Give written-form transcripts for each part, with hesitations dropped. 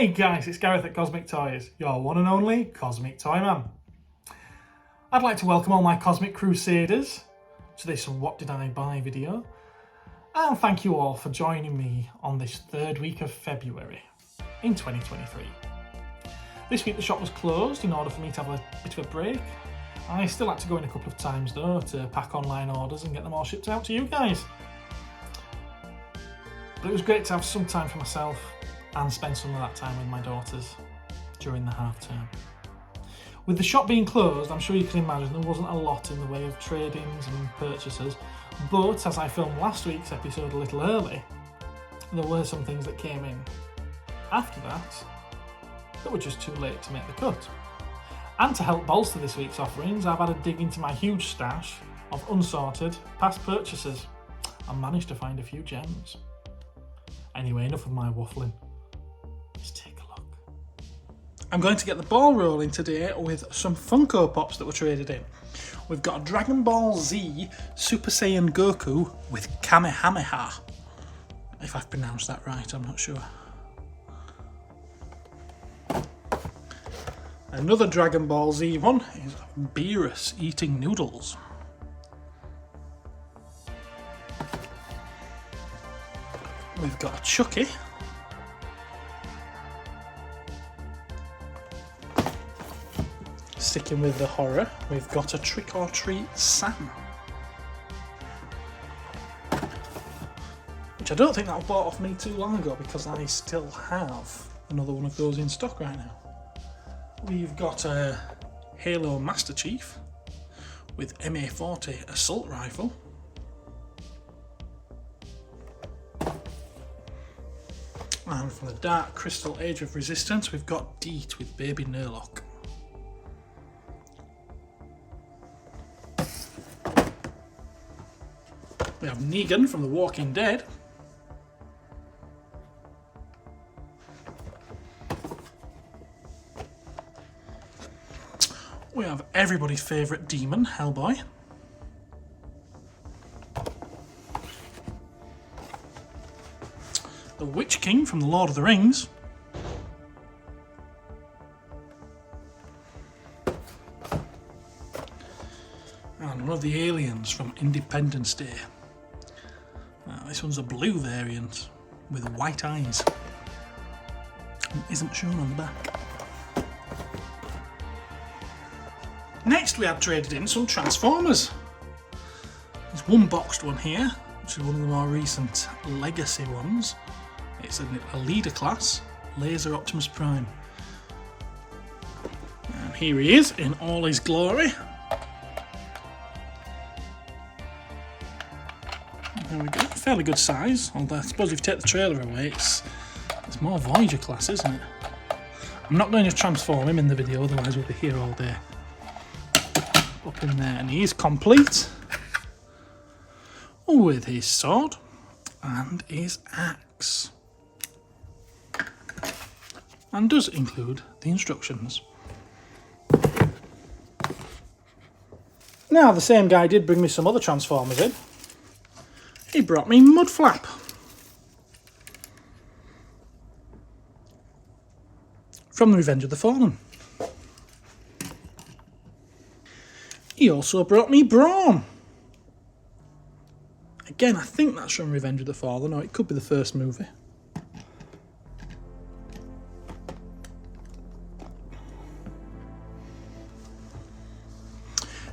Hey guys, it's Gareth at Cosmic Toys, your one and only Cosmic Toy Man. I'd like to welcome all my Cosmic Crusaders to this What Did I Buy video, and thank you all for joining me on this third week of February in 2023. This week the shop was closed in order for me to have a bit of a break. I still had to go in a couple of times though to pack online orders and get them all shipped out to you guys. But it was great to have some time for myself and spend some of that time with my daughters during the half term. With the shop being closed, I'm sure you can imagine there wasn't a lot in the way of trade-ins and purchases, but as I filmed last week's episode a little early, there were some things that came in after that were just too late to make the cut. And to help bolster this week's offerings, I've had a dig into my huge stash of unsorted past purchases and managed to find a few gems. Anyway, enough of my waffling. Let's take a look. I'm going to get the ball rolling today with some Funko Pops that were traded in. We've got a Dragon Ball Z Super Saiyan Goku with Kamehameha. If I've pronounced that right, I'm not sure. Another Dragon Ball Z one is Beerus eating noodles. We've got a Chucky. Sticking with the horror, we've got a Trick or Treat Sam. Which I don't think that was bought off me too long ago because I still have another one of those in stock right now. We've got a Halo Master Chief with MA40 assault rifle. And from the Dark Crystal Age of Resistance, we've got Deet with Baby Nurlock. We have Negan from The Walking Dead. We have everybody's favourite demon, Hellboy. The Witch King from The Lord of the Rings. And one of the aliens from Independence Day. This one's a blue variant with white eyes. And isn't shown on the back. Next we have traded in some Transformers. There's one boxed one here, which is one of the more recent legacy ones. It's a leader class, Laser Optimus Prime. And here he is in all his glory. There we go, fairly good size, although I suppose if you take the trailer away, it's more Voyager class, isn't it? I'm not going to transform him in the video, otherwise we'll be here all day. Up in there, and he is complete with his sword and his axe. And does include the instructions. Now, the same guy did bring me some other Transformers in. He brought me Mudflap. From the Revenge of the Fallen. He also brought me Brawn. Again, I think that's from Revenge of the Fallen, or it could be the first movie.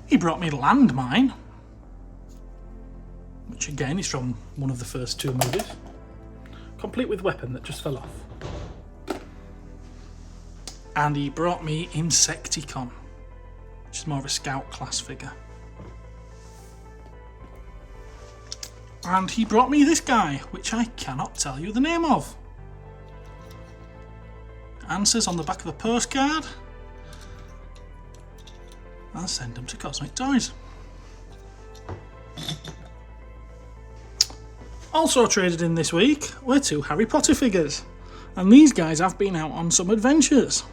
He brought me Landmine, which again is from one of the first two movies, complete with weapon that just fell off. And he brought me Insecticon, which is more of a scout class figure. And he brought me this guy, which I cannot tell you the name of. Answers on the back of the postcard. I'll send them to Cosmic Toys. Also traded in this week were two Harry Potter figures, and these guys have been out on some adventures.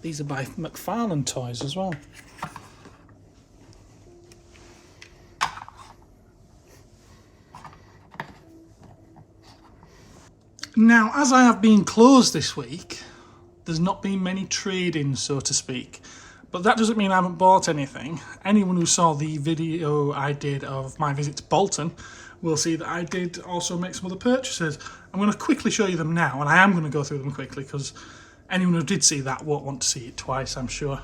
These are by McFarlane Toys as well. Now, as I have been closed this week, there's not been many trade-ins, so to speak. But that doesn't mean I haven't bought anything. Anyone who saw the video I did of my visit to Bolton will see that I did also make some other purchases. I'm going to quickly show you them now, and I am going to go through them quickly because anyone who did see that won't want to see it twice, I'm sure.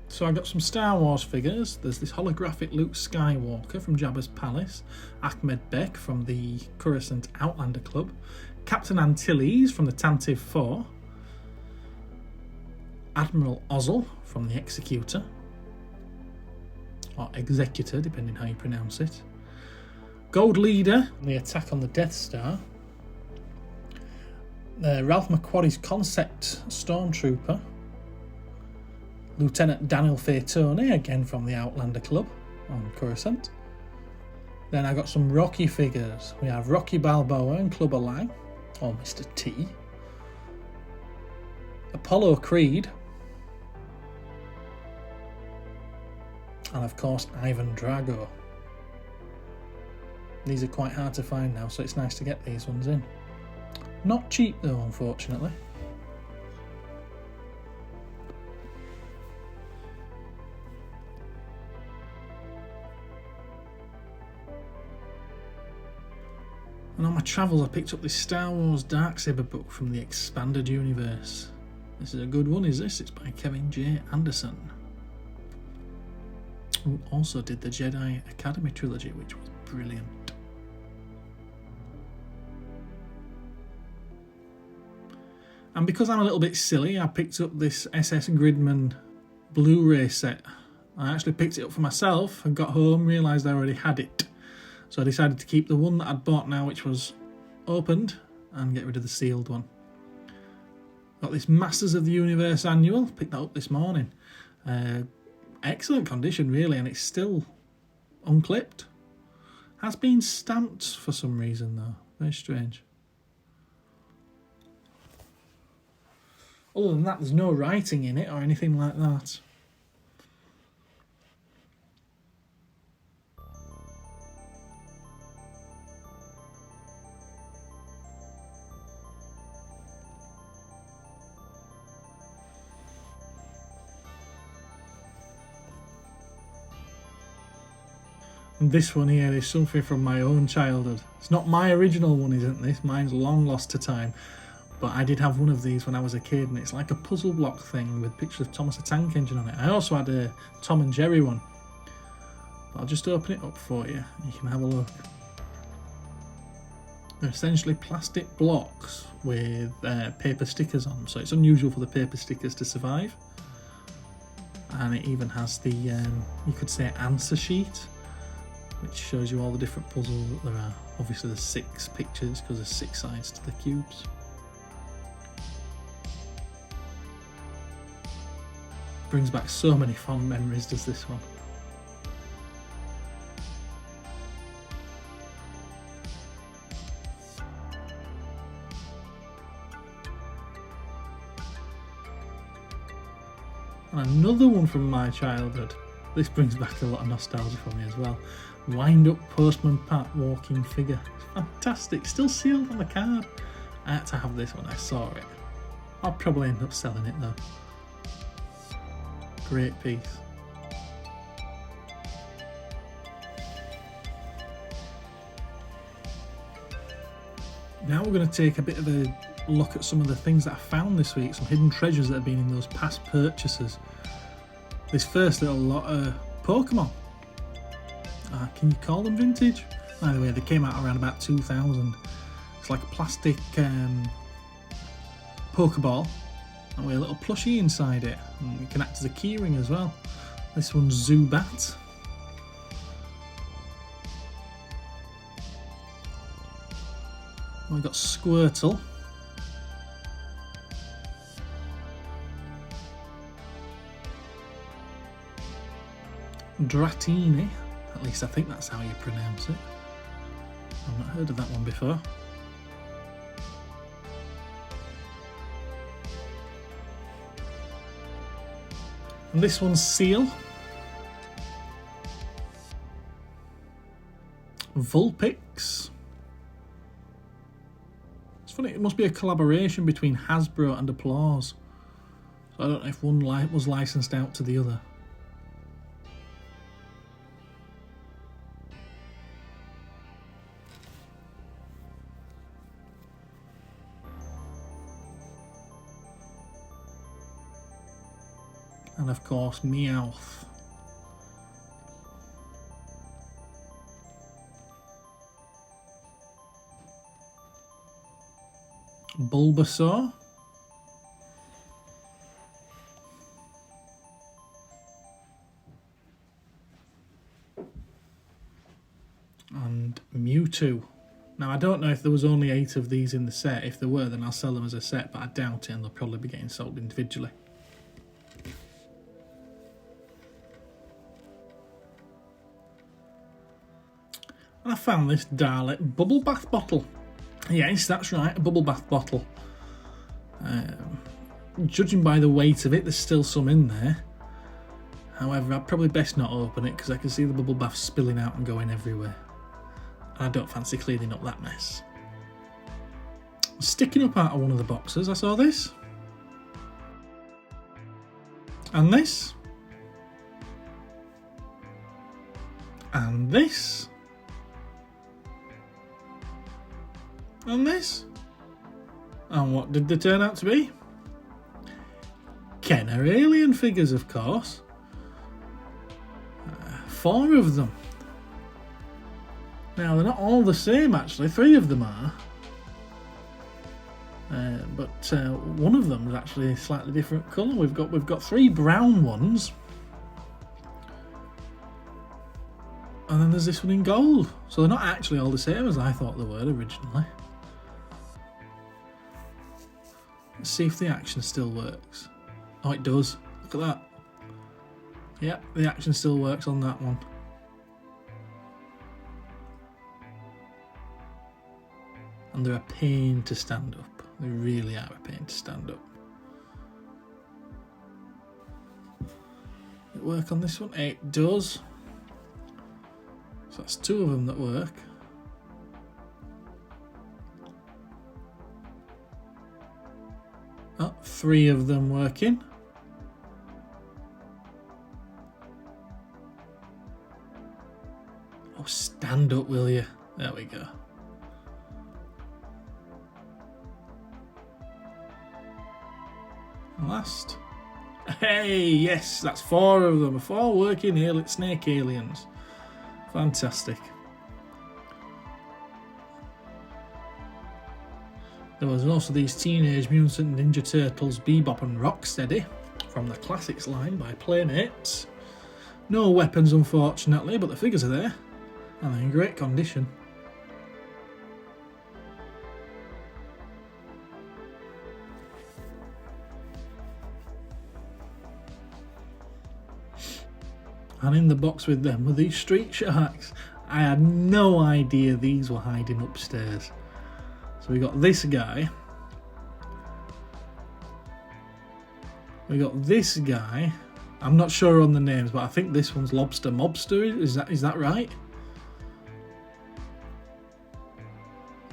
So I got some Star Wars figures. There's this holographic Luke Skywalker from Jabba's Palace, Ahmed Bek from the Coruscant Outlander Club, Captain Antilles from the Tantive 4, Admiral Ozzel from the Executor, or Executor, depending how you pronounce it, Gold Leader from the Attack on the Death Star, Ralph McQuarrie's Concept Stormtrooper, Lieutenant Daniel Faetone, again from the Outlander Club on Coruscant. Then I got some Rocky figures. We have Rocky Balboa and Clubber Lang, or Mr. T, Apollo Creed, and of course Ivan Drago. These are quite hard to find now, so it's nice to get these ones in. Not cheap though, unfortunately. And on my travels I picked up this Star Wars Darksaber book from the Expanded Universe. This is a good one, is this? It's by Kevin J. Anderson, who also did the Jedi Academy trilogy, which was brilliant. And because I'm a little bit silly, I picked up this SS Gridman Blu-ray set. I actually picked it up for myself and got home, realised I already had it. So I decided to keep the one that I'd bought now, which was opened, and get rid of the sealed one. Got this Masters of the Universe annual, picked that up this morning. Excellent condition really, and it's still unclipped. Has been stamped for some reason though, very strange. Other than that, there's no writing in it or anything like that. And this one here is something from my own childhood. It's not my original one, isn't this? Mine's long lost to time. But I did have one of these when I was a kid, and it's like a puzzle block thing with pictures of Thomas the Tank Engine on it. I also had a Tom and Jerry one. But I'll just open it up for you. You can have a look. They're essentially plastic blocks with paper stickers on them, so it's unusual for the paper stickers to survive. And it even has the, you could say, answer sheet, which shows you all the different puzzles that there are. Obviously there's 6 pictures because there's 6 sides to the cubes. Brings back so many fond memories, does this one. And another one from my childhood. This brings back a lot of nostalgia for me as well. Wind up Postman Pat walking figure. It's fantastic, still sealed on the card. I had to have this when I saw it. I'll probably end up selling it though. Great piece. Now we're going to take a bit of a look at some of the things that I found this week, some hidden treasures that have been in those past purchases. This first little lot of Pokemon. Can you call them vintage? By the way, they came out around about 2000. It's like a plastic Pokeball and with a little plushie inside it. And it can act as a keyring as well. This one's Zubat. We've got Squirtle. Dratini, at least I think that's how you pronounce it. I've not heard of that one before. And this one's Seal. Vulpix. It's funny, it must be a collaboration between Hasbro and Applause. So I don't know if one was licensed out to the other. And of course, Meowth. Bulbasaur. And Mewtwo. Now, I don't know if there was only 8 of these in the set. If there were, then I'll sell them as a set, but I doubt it, and they'll probably be getting sold individually. I found this Dalek bubble bath bottle. Yes, that's right, a bubble bath bottle. Judging by the weight of it, there's still some in there. However, I'd probably best not open it because I can see the bubble bath spilling out and going everywhere. I don't fancy cleaning up that mess. Sticking up out of one of the boxes, I saw this. And this. And this. And this. And what did they turn out to be? Kenner alien figures, of course. 4 of them. Now, they're not all the same, actually. 3 of them are. But one of them is actually a slightly different colour. We've got 3 brown ones. And then there's this one in gold. So they're not actually all the same as I thought they were originally. Let's see if the action still works. Oh, it does. Look at that. Yeah, the action still works on that one. And they're a pain to stand up. They really are a pain to stand up. Does it work on this one? It does. So that's 2 of them that work. Oh, 3 of them working. Oh, stand up, will you? There we go. Last. Hey, yes, that's 4 of them. 4 working snake aliens. Fantastic. There was also these Teenage Mutant Ninja Turtles Bebop and Rocksteady from the Classics line by Playmates. No weapons, unfortunately, but the figures are there and they're in great condition. And in the box with them were these Street Sharks. I had no idea these were hiding upstairs. So we got this guy. We got this guy. I'm not sure on the names, but I think this one's Lobster Mobster. Is that right?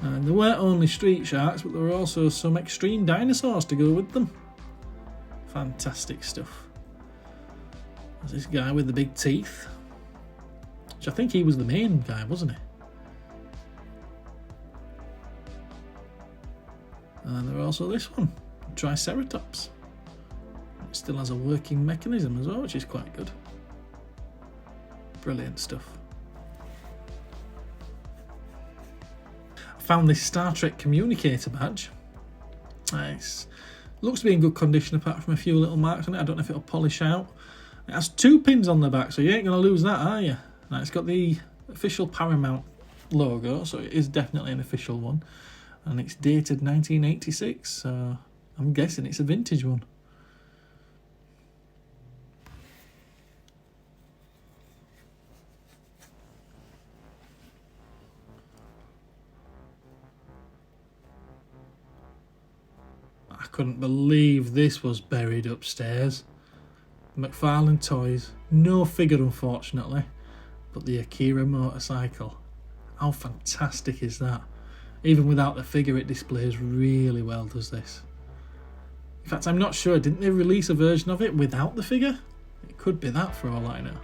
And there weren't only Street Sharks, but there were also some extreme dinosaurs to go with them. Fantastic stuff. There's this guy with the big teeth, which I think he was the main guy, wasn't he? And there also this one, Triceratops. It still has a working mechanism as well, which is quite good. Brilliant stuff. I found this Star Trek Communicator badge. Nice. Looks to be in good condition apart from a few little marks on it. I don't know if it'll polish out. It has 2 pins on the back, so you ain't going to lose that, are you? Now, it's got the official Paramount logo, so it is definitely an official one. And it's dated 1986, so I'm guessing it's a vintage one. I couldn't believe this was buried upstairs. McFarlane Toys, no figure unfortunately, but the Akira motorcycle. How fantastic is that? Even without the figure, it displays really well, does this. In fact, I'm not sure, didn't they release a version of it without the figure? It could be that for all I know.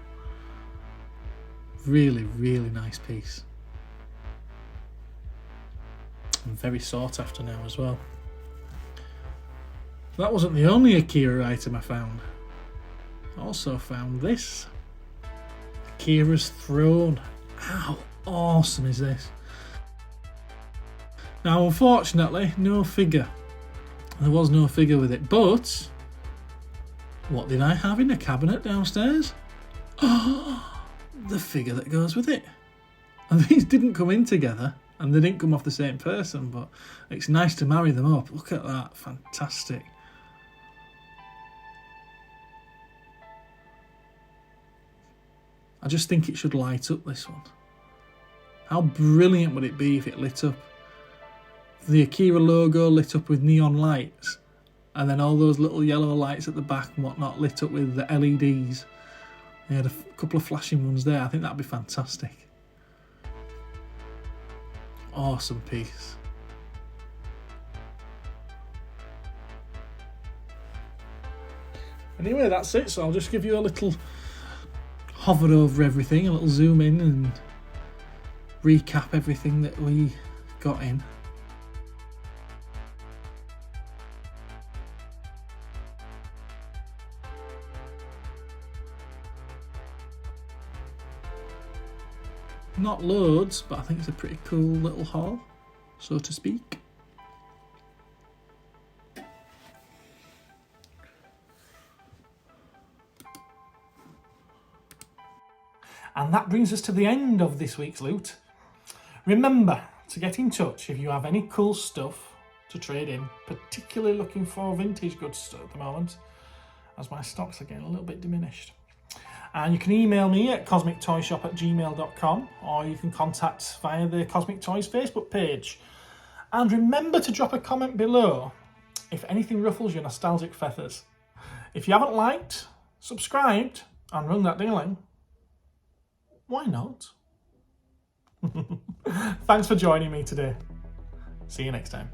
Really, really nice piece. And very sought after now as well. That wasn't the only Akira item I found. I also found this. Akira's throne. How awesome is this? Now, unfortunately, no figure. There was no figure with it, but what did I have in the cabinet downstairs? Oh, the figure that goes with it. And these didn't come in together, and they didn't come off the same person, but it's nice to marry them up. Look at that, fantastic. I just think it should light up, this one. How brilliant would it be if it lit up? The Akira logo lit up with neon lights, and then all those little yellow lights at the back and whatnot lit up with the LEDs. They had a couple of flashing ones there. I think that'd be fantastic. Awesome piece. Anyway, that's it. So I'll just give you a little hover over everything, a little zoom in and recap everything that we got in. Not loads, but I think it's a pretty cool little haul, so to speak. And that brings us to the end of this week's loot. Remember to get in touch if you have any cool stuff to trade in, particularly looking for vintage goods at the moment, as my stocks are getting a little bit diminished. And you can email me at cosmictoyshop@gmail.com, or you can contact via the Cosmic Toys Facebook page. And remember to drop a comment below if anything ruffles your nostalgic feathers. If you haven't liked, subscribed, and rung that ding-a-ling, why not? Thanks for joining me today. See you next time.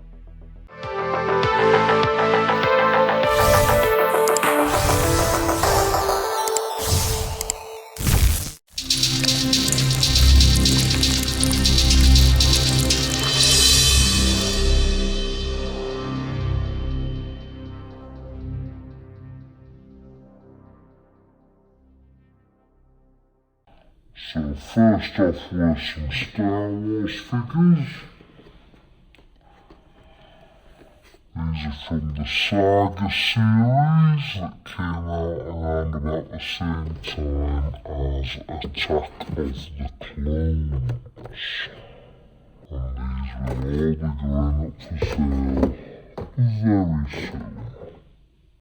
So first off were some Star Wars figures. These are from the Saga series that came out around about the same time as Attack of the Clones. And these will all be going up for sale very soon.